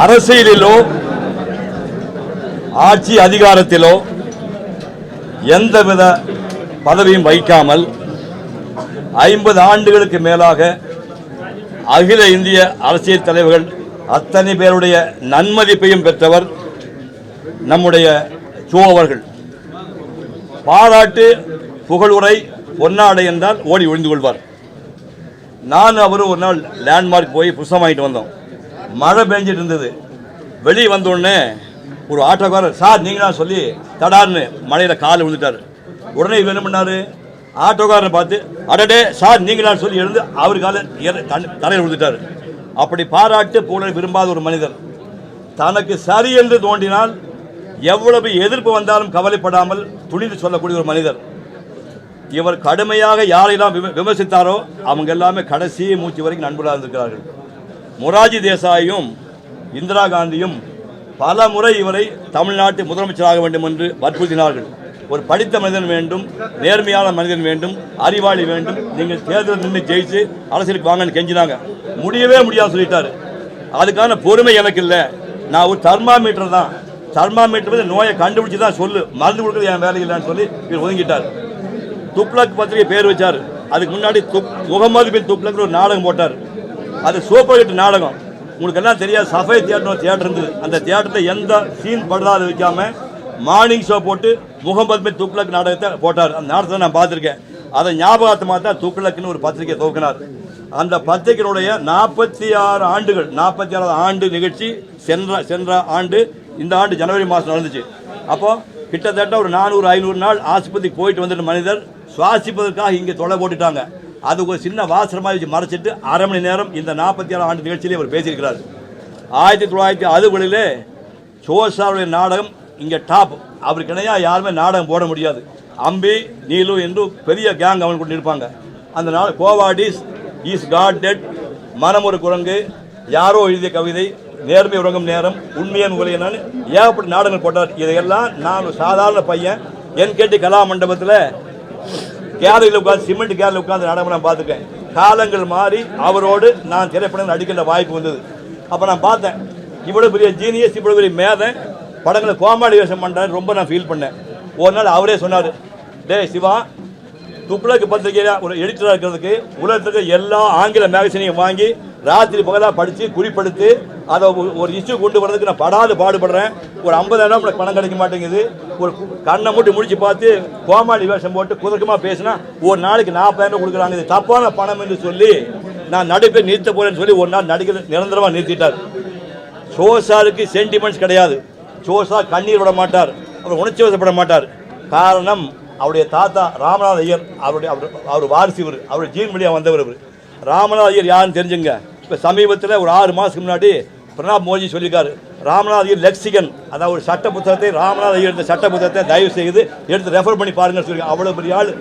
அரசியலிலோ ஆட்சி அதிகாரத்திலோ எந்தவித பதவியும் வைக்காமல் 50 ஆண்டுகளுக்கு மேலாக அகில இந்திய அரசியல் தலைவர்கள் அத்தனை பேருடைய நன்மதிப்பையும் பெற்றவர் நம்முடைய சோ அவர்கள். பாராட்டு புகழுரை பொன்னாடை என்றால் ஓடி ஒழிந்து கொள்வார். நான் அவரும் ஒரு நாள் லேண்ட்மார்க் போய் புத்தகம் வாங்கிட்டு வந்தோம். மழை பெஞ்சிட்டு இருந்தது. வெளியே வந்தோடனே ஒரு ஆட்டோக்காரர், சார் நீங்களா சொல்லி தடார்னு மழையில் காலை விழுந்துட்டார். உடனே இவர் என்ன பண்ணார், ஆட்டோக்காரனை பார்த்து அடடே சார் நீங்களா சொல்லி எழுந்து அவர் காலை தரையில் விழுந்துட்டார். அப்படி பாராட்டு புகழை விரும்பாத ஒரு மனிதர். தனக்கு சரி என்று தோன்றினால் எவ்வளவு எதிர்ப்பு வந்தாலும் கவலைப்படாமல் துணிந்து சொல்லக்கூடிய ஒரு மனிதர். இவர் கடுமையாக யாரெல்லாம் விமர்சித்தாரோ அவங்க எல்லாமே கடைசி மூச்சு வரைக்கும் நண்பர்களாக இருந்திருக்கிறார்கள். மொரார்ஜி தேசாயும் இந்திரா காந்தியும் பல முறை இவரை தமிழ்நாட்டு முதலமைச்சராக வேண்டும் என்று வற்புறுத்தினார்கள். ஒரு படித்த மனிதன் வேண்டும், நேர்மையான மனிதன் வேண்டும், அறிவாளி வேண்டும், நீங்கள் தேர்தல் நின்று ஜெயிச்சு அரசியலுக்கு வாங்கன்னு கெஞ்சினாங்க. முடியவே முடியாது சொல்லிட்டாரு. அதுக்கான பொறுமை எனக்கு இல்லை, நான் ஒரு தெர்மாமீட்டர் தான், தெர்மாமீட்டர் நோயை கண்டுபிடிச்சி தான் சொல்லு, மருந்து கொடுக்குறது என் வேலை இல்லைன்னு சொல்லி இவர் ஒதுங்கிட்டார். துப்ளக் பத்திரிகை பேர் வச்சார். அதுக்கு முன்னாடி முகமது பின் துப்ளக் ஒரு நாடகம் போட்டார். அது சூப்பர் ஹிட் நாடகம். உங்களுக்கு எல்லாம் தெரியாது, சஃபை தியேட்டர் தியேட்டர் இருந்தது. அந்த தியேட்டரில் எந்த சீன் படாத வைக்காம மார்னிங் ஷோ போட்டு முகமது பின் துக்ளக் நாடகத்தை போட்டார். அந்த நாடகத்தை நான் பார்த்துருக்கேன். அதை ஞாபகமாக தான் துக்ளக்னு ஒரு பத்திரிகை துவக்கினார். அந்த பத்திரிகையினுடைய 46 ஆண்டுகள், 46வது ஆண்டு நிகழ்ச்சி சென்ற ஆண்டு, இந்த ஆண்டு ஜனவரி மாதம் நடந்துச்சு. அப்போ கிட்டத்தட்ட ஒரு 400-500 நாள் ஆஸ்பத்திரிக்கு போயிட்டு வந்துட்ட மனிதர் சுவாசிப்பதற்காக இங்கே தொலை போட்டுட்டாங்க. அது ஒரு சின்ன வாசனமாக வச்சு மறைச்சிட்டு அரை மணி நேரம் இந்த 46 ஆண்டு நிகழ்ச்சியிலே அவர் பேசியிருக்கிறார். 1960களிலே சோசாருடைய நாடகம் இங்கே டாப். அவருக்கு இணையாக யாருமே நாடகம் போட முடியாது. அம்பி நீலு என்று பெரிய கேங் அவன் கொண்டு இருப்பாங்க. அந்த நாள் கோவாடிஸ், இஸ் காட் டெட், மனம் ஒரு குரங்கு, யாரோ எழுதிய கவிதை, நேர்மை உறங்கும் நேரம், உண்மையான உரையினான்னு ஏகப்பட்ட நாடகங்கள் போட்டார். இதையெல்லாம் நான் சாதாரண பையன் NKT கலா மண்டபத்தில் கேலரியில் உட்காந்து சிமெண்ட் கேலரியில் உட்காந்து நாடகம் நான் பார்த்துருக்கேன். காலங்கள் மாறி அவரோடு நான் திரைப்படம் நடிக்கின்ற வாய்ப்பு வந்தது. அப்போ நான் பார்த்தேன் இவ்வளோ பெரிய ஜீனியஸ், இவ்வளோ பெரிய மேதை படங்களை கோமாளி வேஷம் பண்ணுறாரு. ரொம்ப நான் ஃபீல் பண்ணேன். ஒரு நாள் அவரே சொன்னார், டே சிவா, துப்ளக் பத்திரிகையில் ஒரு எடிட்டராக இருக்கிறதுக்கு உலகத்துக்கு எல்லா ஆங்கில மேகசினையும் வாங்கி ராத்திரி பகலாக படித்து குறிப்பெடுத்து அதை ஒரு இஷ்யூ கொண்டு வரதுக்கு நான் படாது பாடுபடுறேன். ஒரு 50,000 பணம் கிடைக்க மாட்டேங்குது. ஒரு கண்ணை மூட்டி முடிச்சு பார்த்து கோமாளி வேஷம் போட்டு குதர்க்கமாக பேசினா ஒரு நாளைக்கு 40,000 கொடுக்குறாங்க. இது தப்பான பணம் என்று சொல்லி நான் நடிப்பை நிறுத்த போறேன்னு சொல்லி ஒரு நாள் நடிக்கிற நிரந்தரமாக நிறுத்திட்டார். ஷோசாருக்கு சென்டிமெண்ட்ஸ் கிடையாது. ஷோசா கண்ணீர் விட மாட்டார், அவர் உணர்ச்சி வசப்பட மாட்டார். காரணம் அவருடைய தாத்தா ராமநாத ஐயர், அவர் வாரிசு, அவருடைய ஜீன் வழியாக வந்தவர். ராமநாத ஐயர் யாருன்னு தெரிஞ்சுங்க. இப்போ சமீபத்தில் ஒரு 6 மாதத்துக்கு முன்னாடி பிரணாப் மோடி சொல்லியிருக்காரு, ராமநாத ஐயர் லெக்சிகன், அதாவது ஒரு சட்ட புத்தகத்தை, ராமநாத ஐயர் இந்த சட்ட புத்தகத்தை தயவு செய்து எடுத்து ரெஃபர் பண்ணி பாருங்கன்னு சொல்லியிருக்காங்க. அவ்வளோ பெரிய ஆள்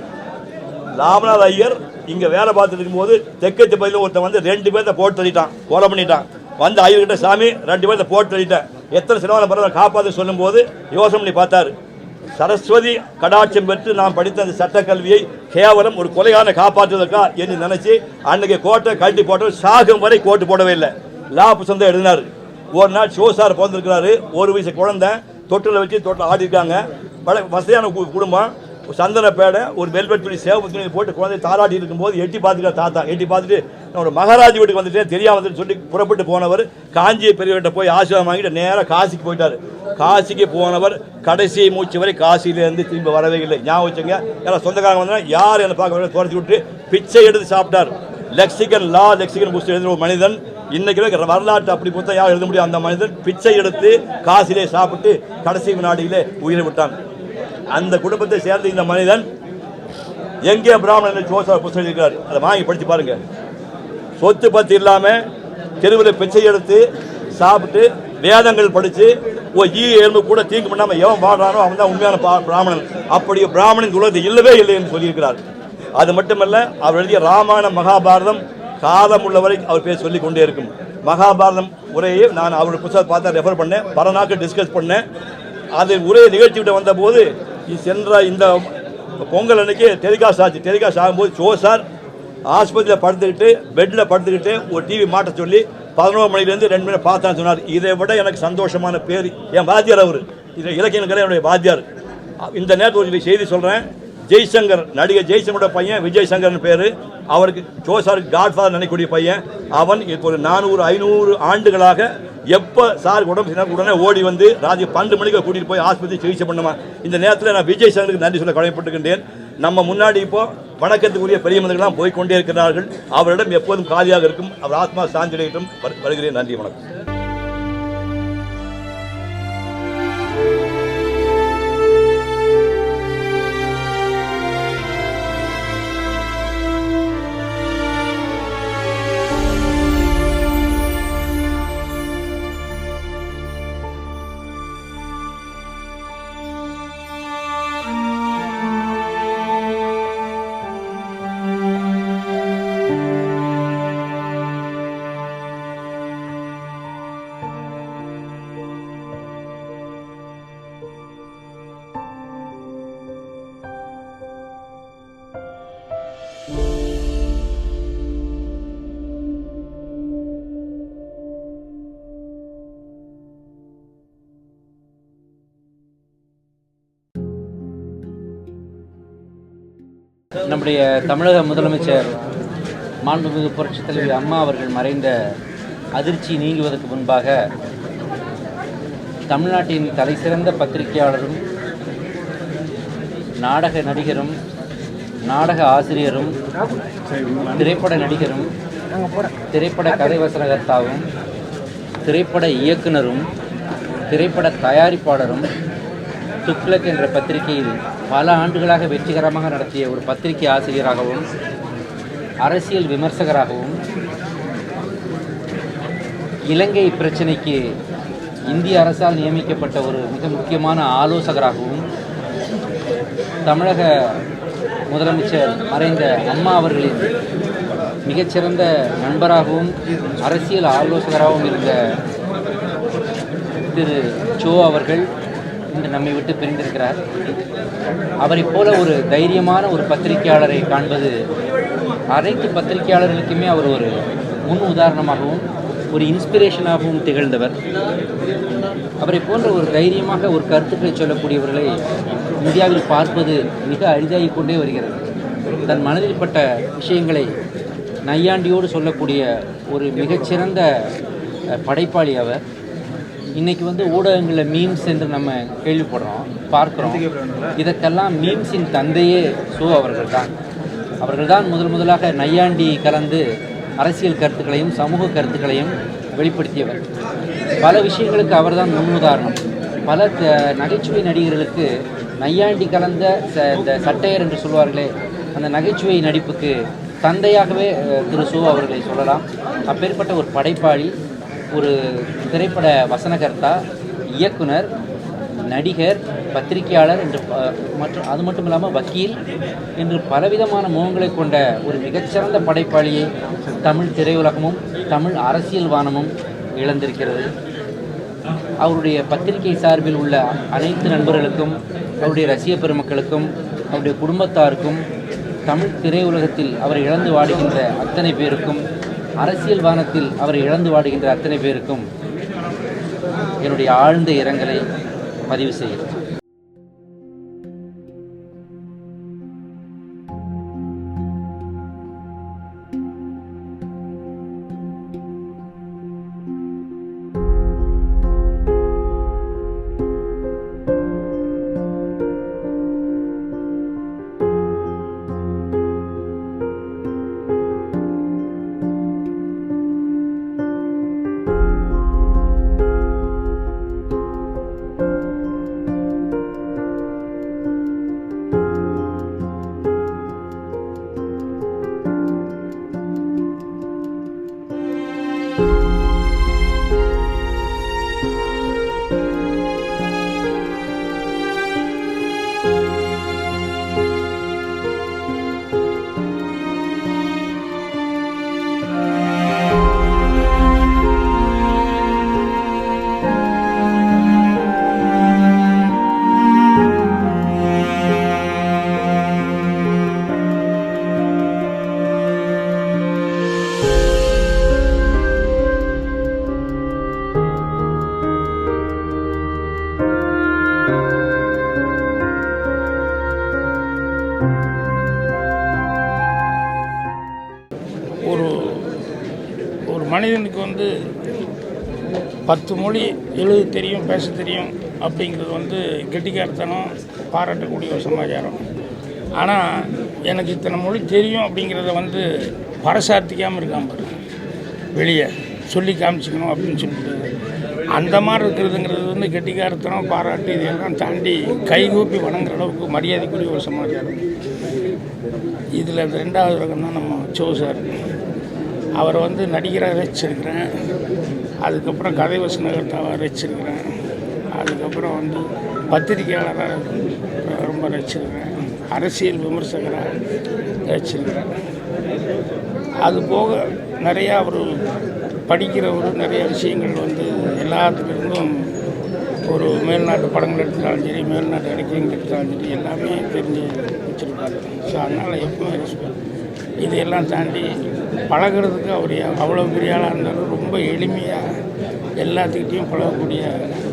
ராமநாத ஐயர். இங்கே வேலை பார்த்துட்டு இருக்கும்போது தெற்கத்து பகுதியில் ஒருத்தன் வந்து 2 பேர்த்த போட்டு தள்ளிட்டான், கொலை பண்ணிட்டான். வந்து ஐயர்கிட்ட, சாமி 2 பேர்த்த போட்டு தள்ளிட்டேன், எத்தனை செலவான பிறகு காப்பாற்ற சொல்லும்போது யோசனை பண்ணி பார்த்தார். சரஸ்வதி கடாட்சம் பெற்று நான் படித்த அந்த சட்ட கல்வியை கேவலம் ஒரு கொலையான காப்பாற்றுவதற்கா என்று நினைச்சு அன்னைக்கு கோட்டை கழட்டி போட்டு சாகும் வரை கோட்டு போடவே இல்லை. லா புத்தகம் எழுதினார். ஒரு நாள் ஷோசார் பிறந்திருக்கிறாரு. 1 வயசு குழந்தை தொட்டில் வச்சு தொட்டில் ஆடிருக்காங்க. வசதியான குடும்பம். சந்தன பேடை, ஒரு வெல்வெட் துணி, சேவ துணி போட்டு குழந்தை தாராட்டி இருக்கும்போது எட்டி பார்த்துக்கிற தாத்தா எட்டி பார்த்துட்டு நான் மகாராஜ் வீட்டுக்கு வந்துட்டேன் தெரியாமல் சொல்லி புறப்பட்டு போனவர் காஞ்சி பெரியவர்கிட்ட போய் ஆசீர்வாதம் வாங்கிட்டு நேராக காசிக்கு போயிட்டார். காசிக்கு போனவர் கடைசி மூச்சு வரை காசியிலேருந்து திரும்ப வரவே இல்லை. ஞாபகம் வச்சுங்க. ஏன்னா சொந்தக்காரங்க வந்தால் யார் என்னை பார்க்க துரத்தி விட்டு பிச்சை எடுத்து சாப்பிட்டார். லெக்சிகன் புஸ்தகம் எழுதுகிற ஒரு மனிதன், இன்னைக்கு வரலாற்று அப்படி புத்தகம் யார் எழுத முடியும். அந்த மனிதன் பிச்சை எடுத்து காசிலே சாப்பிட்டு கடைசி வினாடியிலே உயிரை விட்டான். அந்த குடும்பத்தை சேர்ந்த இந்த மனிதன் எங்கே பிராமணன் ஜோசப் புத்தகம் எழுதியிருக்கிறார். அதை வாங்கி படித்து பாருங்க. சொத்து பத்து இல்லாமல் தெருவில் பிச்சை எடுத்து சாப்பிட்டு வேதங்கள் படித்து ஒரு எலும்பு கூட தீங்கு பண்ணாமல் எவன் பாடுறானோ அவன் தான் உண்மையான பிராமணன். அப்படி பிராமணன் உலகத்தில் இல்லவே இல்லை என்று சொல்லியிருக்கிறார். அது மட்டுமல்ல, அவர் எழுதிய ராமாயணம் மகாபாரதம் காலம் உள்ளவரை அவர் பேர் சொல்லிக் கொண்டே இருக்கும். மகாபாரதம் உரையை நான் அவருடைய புத்தகத்தை பார்த்தா ரெஃபர் பண்ணேன், பல நாட்கள் டிஸ்கஸ் பண்ணேன். அது உரையை நிகழ்ச்சி விட்டு வந்தபோது சென்ற இந்த பொங்கல் அன்னைக்கு டெலிகாஸ்ட் ஆச்சு. டெலிகாஸ்ட் ஆகும்போது ஷோசார் ஆஸ்பத்திரியில் படுத்துக்கிட்டு பெட்டில் படுத்துக்கிட்டு ஒரு டிவி மாட்ட சொல்லி 11 மணிலேருந்து 2 மணி பார்த்தான்னு சொன்னார். இதை விட எனக்கு சந்தோஷமான பேர் என் வாத்தியார். அவர் இதில் இலக்கியங்களே என்னுடைய வாத்தியார். இந்த நேரத்தில் ஒரு செய்தி சொல்கிறேன். ஜெய்சங்கர், நடிகர் ஜெய்சங்கரோட பையன் விஜய் சங்கர்னு பேர். அவருக்கு ஷோசாருக்கு காட்ஃபாதர் நினைக்கக்கூடிய பையன். அவன் இப்போ ஒரு 400-500 ஆண்டுகளாக எப்போ சார் உடம்பு உடனே ஓடி வந்து ராத்திரி 12 மணிக்கு கூட்டிகிட்டு போய் ஆஸ்பத்திரி சிகிச்சை பண்ணுமா. இந்த நேரத்தில் நான் விஜய் சங்கருக்கு நன்றி சொல்ல கடமைப்பட்டிருக்கின்றேன். நம்ம முன்னாடி இப்போ வணக்கத்துக்குரிய பெரிய மனிதர்கள்லாம் போய்கொண்டே இருக்கிறார்கள். அவரிடம் எப்போதும் காலியாக இருக்கும். அவர் ஆத்மா சாந்தியடையட்டும். வருகிறேன். நன்றி, வணக்கம். நம்முடைய தமிழக முதலமைச்சர் மாண்புமிகு புரட்சித் தலைவி அம்மா அவர்கள் மறைந்த அதிர்ச்சி நீங்குவதற்கு முன்பாக தமிழ்நாட்டின் தலைசிறந்த பத்திரிகையாளரும் நாடக நடிகரும் நாடக ஆசிரியரும் திரைப்பட நடிகரும் திரைப்பட கதை வசனகர்த்தாவும் திரைப்பட இயக்குனரும் திரைப்பட தயாரிப்பாளரும் துக்ளக் என்ற பத்திரிகையில் பல ஆண்டுகளாக வெற்றிகரமாக நடத்திய ஒரு பத்திரிகை ஆசிரியராகவும் அரசியல் விமர்சகராகவும் இலங்கை பிரச்சினைக்கு இந்திய அரசால் நியமிக்கப்பட்ட ஒரு மிக முக்கியமான ஆலோசகராகவும் தமிழக முதலமைச்சர் மறைந்த அம்மா அவர்களின் மிகச்சிறந்த நண்பராகவும் அரசியல் ஆலோசகராகவும் இருந்த திரு சோ அவர்கள் இன்று நம்மை விட்டு பிரிந்திருக்கிறார். அவரைப் போல ஒரு தைரியமான ஒரு பத்திரிகையாளரை காண்பது அனைத்து பத்திரிகையாளர்களுக்குமே அவர் ஒரு முன் உதாரணமாகவும் ஒரு இன்ஸ்பிரேஷனாகவும் திகழ்ந்தவர். அவரை போன்ற ஒரு தைரியமாக ஒரு கருத்துக்களை சொல்லக்கூடியவர்களை இந்தியாவில் பார்ப்பது மிக அரிதாகிக் கொண்டே வருகிறது. தன் மனதில் பட்ட விஷயங்களை நையாண்டியோடு சொல்லக்கூடிய ஒரு மிகச்சிறந்த படைப்பாளி அவர். இன்றைக்கி ஊடகங்களில் மீம்ஸ் என்று நம்ம கேள்விப்படுறோம், பார்க்குறோம். இதற்கெல்லாம் மீம்ஸின் தந்தையே அவர்கள் தான் முதலாக நையாண்டி கலந்து அரசியல் கருத்துக்களையும் சமூக கருத்துக்களையும் வெளிப்படுத்தியவர். பல விஷயங்களுக்கு அவர்தான் முன்னுதாரணம். பல நகைச்சுவை நடிகர்களுக்கு நையாண்டி கலந்த இந்த சட்டையர் என்று சொல்வார்களே, அந்த நகைச்சுவை நடிப்புக்கு தந்தையாகவே திரு சோ அவர்களை சொல்லலாம். அப்பேற்பட்ட ஒரு படைப்பாளி, ஒரு திரைப்பட வசனகர்த்தா, இயக்குனர், நடிகர், பத்திரிகையாளர் என்று மற்றும் அது மட்டும் இல்லாமல் வக்கீல் என்று பலவிதமான முகங்களை கொண்ட ஒரு மிகச்சிறந்த படைப்பாளியை தமிழ் திரையுலகமும் தமிழ் அரசியல் வானமும் இழந்திருக்கிறது. அவருடைய பத்திரிகை சார்பில் உள்ள அனைத்து நண்பர்களுக்கும், அவருடைய ரசிக பெருமக்களுக்கும், அவருடைய குடும்பத்தாருக்கும், தமிழ் திரையுலகத்தில் அவரை இழந்து வாடுகின்ற அத்தனை பேருக்கும், அரசியல் வானத்தில் அவரை இழந்து வாடுகின்ற அத்தனை பேருக்கும் என்னுடைய ஆழ்ந்த இரங்கலை பதிவு செய்கிறேன். மனிதனுக்கு 10 மொழி எழுத தெரியும், பேச தெரியும் அப்படிங்கிறது கெட்டிக்காரத்தனம், பாராட்டக்கூடிய ஒரு சமாச்சாரம். ஆனால் எனக்கு இத்தனை மொழி தெரியும் அப்படிங்கிறத பறைசாற்றிக்காமல் இருக்காம வெளியே சொல்லி காமிச்சிக்கணும் அப்படின்னு சொல்லிட்டு அந்த மாதிரி இருக்கிறதுங்கிறது கெட்டிக்காரத்தனம், பாராட்டு இதெல்லாம் தாண்டி கைகூப்பி வணங்குற அளவுக்கு மரியாதைக்குரிய ஒரு சமாச்சாரம். இதில் 2வது ரகம் தான் நம்ம சோ சார். அவரை நடிகராக ரசிச்சிருக்கிறேன், அதுக்கப்புறம் கதை வசனகர்த்தாவாக ரசிச்சிருக்கிறேன், அதுக்கப்புறம் பத்திரிகையாளராக ரொம்ப ரசிச்சிருக்கிறேன், அரசியல் விமர்சகராக ரசிச்சிருக்கிறேன். அதுபோக நிறையா அவர் படிக்கிறவர் நிறைய விஷயங்கள் எல்லாத்துலேருந்தும் ஒரு மேல்நாட்டு படங்கள் எடுத்தாலும் சரி, மேல்நாட்டு இலக்கியங்கள் எடுத்தாலும் சரி, எல்லாமே தெரிஞ்சு வச்சுருக்காரு. ஸோ அதனால் எப்பவுமே ரெஸ்பெக்ட். இதையெல்லாம் தாண்டி பழகிறதுக்கு அவர் அவ்வளோ பெரிய ஆளாக இருந்தாலும் ரொம்ப எளிமையாக எல்லாத்துக்கிட்டையும் பழகக்கூடிய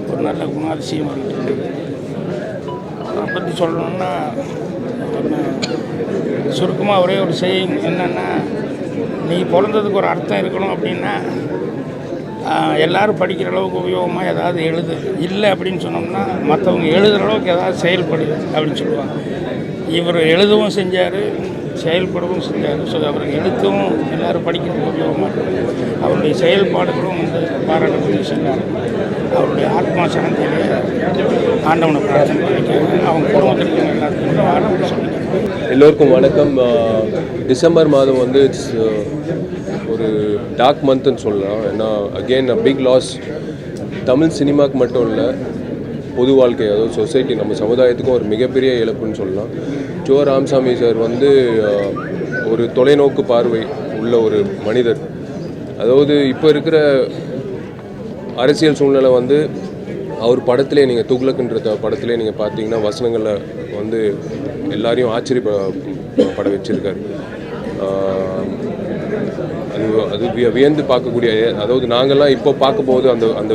ஒரு நல்ல குணாதிசயம் இருக்குது. அதை பற்றி சொல்லணுன்னா சுருக்கமாக ஒரே ஒரு செய்தி என்னென்னா, நீ பிறந்ததுக்கு ஒரு அர்த்தம் இருக்கணும் அப்படின்னா எல்லோரும் படிக்கிற அளவுக்கு உபயோகமாக ஏதாவது எழுது, இல்லை அப்படின்னு சொன்னோம்னா மற்றவங்க எழுதுகிற அளவுக்கு ஏதாவது செயல்படுது அப்படின்னு சொல்லுவாங்க. இவர் எழுதவும் செஞ்சார், செயல்படவும் செஞ்சார். ஸோ அவர் எழுத்தும் எல்லோரும் படிக்கிறது உபயோகமாக இருக்குது. அவருடைய செயல்பாடுகளும் பாராட்டக்கூடிய விஷயம். அவருடைய ஆத்மா சாந்தியிலே ஆண்டவனை பிரார்த்தனை பண்ணிக்கிறாங்க. அவங்க குடும்பத்திற்கு எல்லாத்துக்கும் வாழ்த்து சொல்லிக்கிறேன். எல்லோருக்கும் வணக்கம். டிசம்பர் மாதம் ஒரு டார்க் மந்த்னு சொல்லலாம். ஏன்னா அகெயின் பிக் லாஸ், தமிழ் சினிமாவுக்கு மட்டும் இல்லை, பொது வாழ்க்கை, அதாவது சொசைட்டி, நம்ம சமுதாயத்துக்கும் ஒரு மிகப்பெரிய இழப்புன்னு சொல்லலாம். சோ ராமசாமி சார் ஒரு தொலைநோக்கு பார்வை உள்ள ஒரு மனிதர். அதாவது இப்போ இருக்கிற அரசியல் சூழ்நிலை அவர் படத்திலே நீங்கள் துக்ளக்ன்ற படத்திலே நீங்கள் பார்த்தீங்கன்னா வசனங்களில் வந்து எல்லாரையும் ஆச்சரியப்பட வச்சுருக்காரு. அது வியந்து பார்க்கக்கூடிய, அதாவது நாங்கள்லாம் இப்போ பார்க்கும்போது அந்த அந்த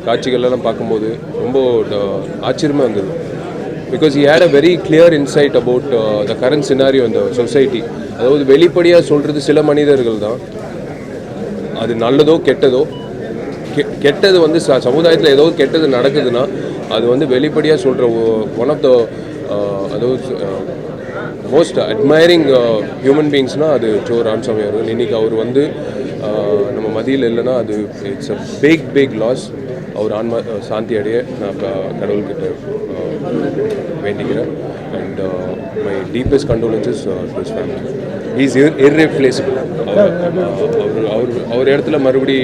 காட்சிகளெல்லாம் பார்க்கும்போது ரொம்ப ஆச்சரியமாக இருந்தது. Because he had a very clear insight about the current scenario in the society. அதாவது வெளிப்படையாக சொல்கிறது சில மனிதர்கள் தான், அது நல்லதோ கெட்டதோ, கெட்டது வந்து சமுதாயத்தில் ஏதோ கெட்டது நடக்குதுன்னா அது வந்து வெளிப்படையாக சொல்கிற ஒன் ஆஃப் த அதாவது மோஸ்ட் அட்மைரிங் ஹியூமன் பீயிங்ஸ்னால் அது சோ ராமசாமி அவர்கள். இன்றைக்கி அவர் வந்து நம்ம மதியில் இல்லைன்னா அது இட்ஸ் அ பிக் லாஸ். அவர் ஆன்மா சாந்தி அடைய நான் கடவுள்கிட்ட வேண்டிக்கிறேன். And my deepest condolences to his family. Is irreplaceable. அவர் இடத்துல மறுபடி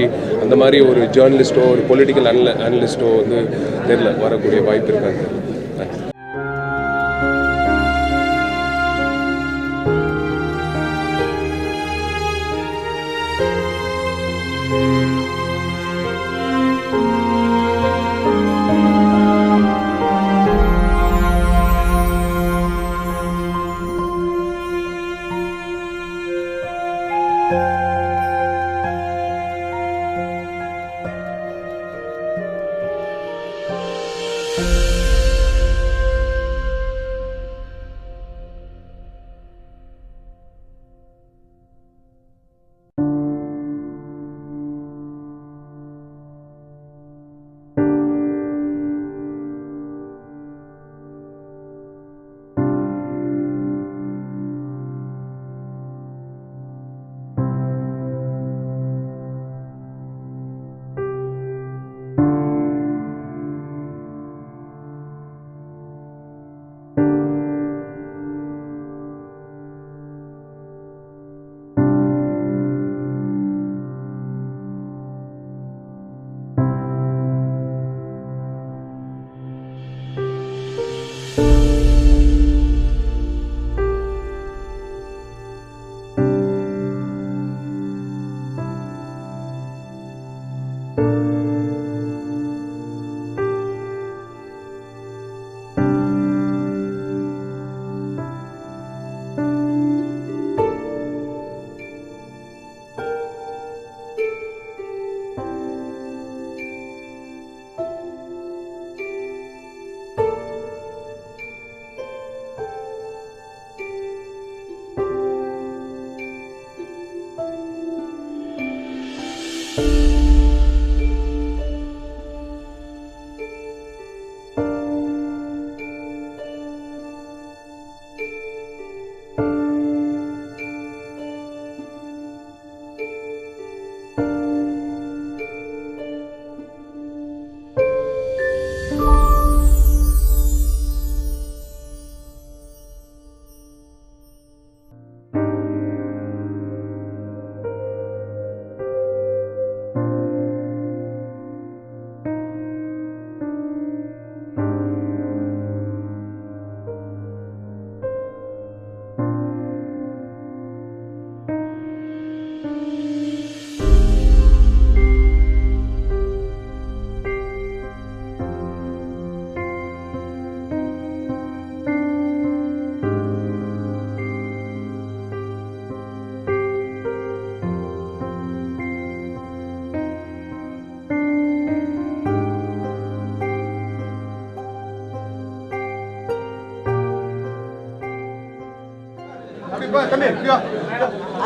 அந்த மாதிரி ஒரு ஜேர்னலிஸ்ட்டோ ஒரு பொலிட்டிக்கல் அனலிஸ்ட்டோ வந்து தெரியல வரக்கூடிய வாய்ப்பு இருக்காது.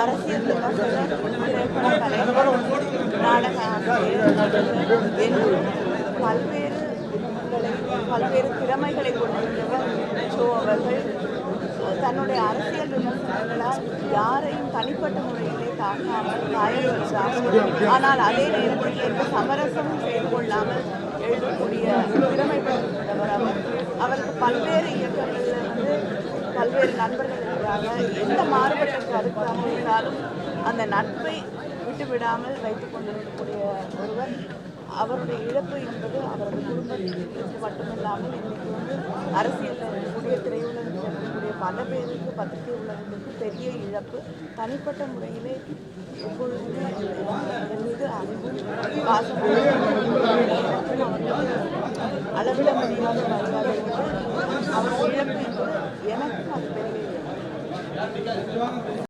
அரசியல் நாடக பல்வேறு திறமைகளை கொண்டிருந்தவர் ஷோ அவர்கள். தன்னுடைய அரசியல் விமர்சனங்களால் யாரையும் தனிப்பட்ட முறையிலே தாக்காமல் காயப்படுத்தாமல், ஆனால் அதே நேரத்தில் எந்த சமரசமும் செய்து கொள்ளாமல் எழுதக்கூடிய திறமை பெற்றிருந்தவர் அவர். அவருக்கு பல்வேறு இயக்கங்களிலிருந்து பல்வேறு நண்பர்கள் இருக்கிறாங்க. எந்த மாறுபட்ட கருத்தாக இருந்தாலும் அந்த நட்பை விட்டுவிடாமல் வைத்துக் கொண்டிருக்கக்கூடிய ஒருவர். அவருடைய இழப்பு என்பது அவரது குடும்பத்திற்கு மட்டுமில்லாமல் இன்னைக்கு அரசியலில் இருக்கக்கூடிய திரையுலகத்தில் இருக்கக்கூடிய பல பேருக்கு பத்திரிகை உலகத்திற்கு பெரிய இழப்பு. தனிப்பட்ட முறையிலே எப்பொழுதுமே என் மீது அன்பும் பாசமும் அளவிட முடியாத மரியாதை உண்டு. அவர் இழப்பு என்பது எனக்கும் அது பெரிய இழப்பு.